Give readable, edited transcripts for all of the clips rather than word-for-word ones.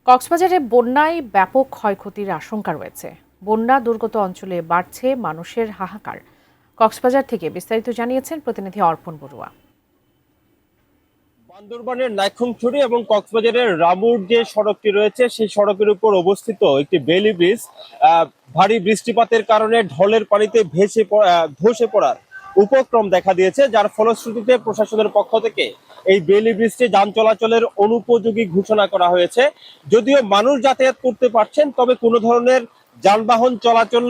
কক্সবাজারে বন্যায় ব্যাপক ক্ষয়ক্ষতির আশঙ্কা রয়েছে। বন্যা দুর্গত অঞ্চলে বাড়ছে মানুষের হাহাকার। কক্সবাজার থেকে বিস্তারিত জানিয়েছেন প্রতিনিধি অর্পণ বড়ুয়া। বান্দরবানের নাইক্ষ্যংছড়ি এবং কক্সবাজারের রামুর যে সড়কটি রয়েছে সেই সড়কের উপর অবস্থিত একটি বেইলি ব্রিজ ভারী বৃষ্টিপাতের কারণে ঢলের পানিতে ধসে পড়ার উপক্রম দেখা দিয়েছে, যার ফলশ্রুতিতে প্রশাসনের পক্ষ থেকে এই বেইলি ব্রিজটি যান চলাচলের অনুপযোগী ঘোষণা করা হয়েছে। যদিও মানুষ যাতায়াত করতে পারছেন, তবে কোনো ধরনের যানবাহন চলাচল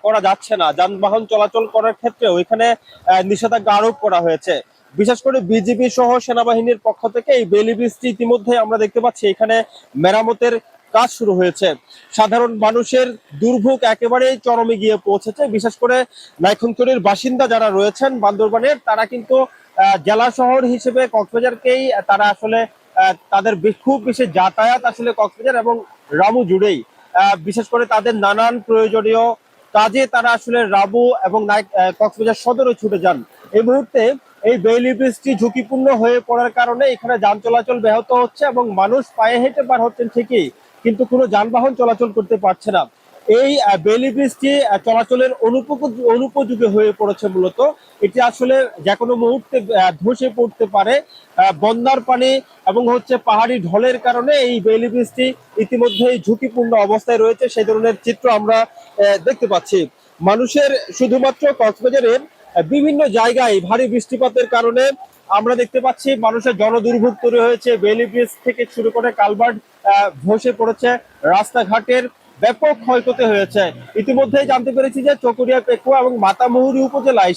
করা যাচ্ছে না। যানবাহন চলাচল করার ক্ষেত্রে ওইখানে নিষেধাজ্ঞা আরোপ করা হয়েছে। বিশেষ করে বিজিবি সহ সেনাবাহিনীর পক্ষ থেকে এই বেইলি ব্রিজটি ইতিমধ্যে আমরা দেখতে পাচ্ছি এখানে মেরামতের কাজ শুরু হয়েছে। সাধারণ মানুষের দুর্ভোগ একেবারেই চরমে গিয়ে পৌঁছেছে। বিশেষ করে নাইক্ষ্যংছড়ির বাসিন্দা যারা রয়েছেন বান্দরবানের, তারা কিন্তু জেলা শহর হিসেবে কক্সবাজারকেই তারা আসলে তাদের খুব বেশি যাতায়াত আসলে কক্সবাজার এবং রামু জুড়েই। বিশেষ করে তাদের নানান প্রয়োজনীয় কাজে তারা আসলে রামু এবং কক্সবাজার সদরে ছুটে যান। এই মুহূর্তে এই বেইলি ব্রিজটি ঝুঁকিপূর্ণ হয়ে পড়ার কারণে এখানে যান চলাচল ব্যাহত হচ্ছে এবং মানুষ পায়ে হেঁটে পার হচ্ছেন ঠিকই, কিন্তু কোনো যানবাহন চলাচল করতে পারছে না। এই বেইলি ব্রিজটি চলাচলের অনুপযোগী হয়ে পড়েছে। মূলত এটি আসলে যে কোনো মুহূর্তে ধসে পড়তে পারে। বন্যার পানি এবং পাহাড়ি ঢলের কারণে এই বেইলি ব্রিজটি ইতিমধ্যেই ঝুঁকিপূর্ণ অবস্থায় রয়েছে, সেই ধরনের চিত্র আমরা দেখতে পাচ্ছি। মানুষের শুধুমাত্র কক্সবাজারের বিভিন্ন জায়গায় ভারী বৃষ্টিপাতের কারণে আমরা দেখতে পাচ্ছি মানুষের জনদুর্ভোগ তৈরি হয়েছে। বেইলি ব্রিজ থেকে শুরু করে কালভার্ট ধসে পড়েছে, রাস্তাঘাটের ব্যাপক ক্ষয়ক্ষতি হয়েছে। ইতিমধ্যেই জানতে পেরেছি যে চকরিয়া, পেকুয়া এবং মাতামুহুরী উপজেলায়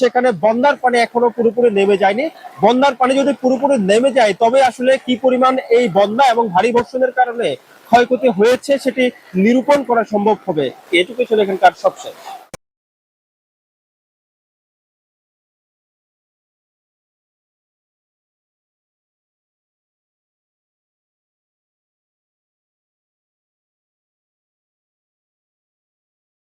সেখানে বন্যার পানি এখনো পুরোপুরি নেমে যায়নি। বন্যার পানি যদি পুরোপুরি নেমে যায় তবে আসলে কি পরিমাণ এই বন্যা এবং ভারী বর্ষণের কারণে ক্ষয়ক্ষতি হয়েছে সেটি নিরূপণ করা সম্ভব হবে। এটুকু ছিল এখানকার সবশেষ।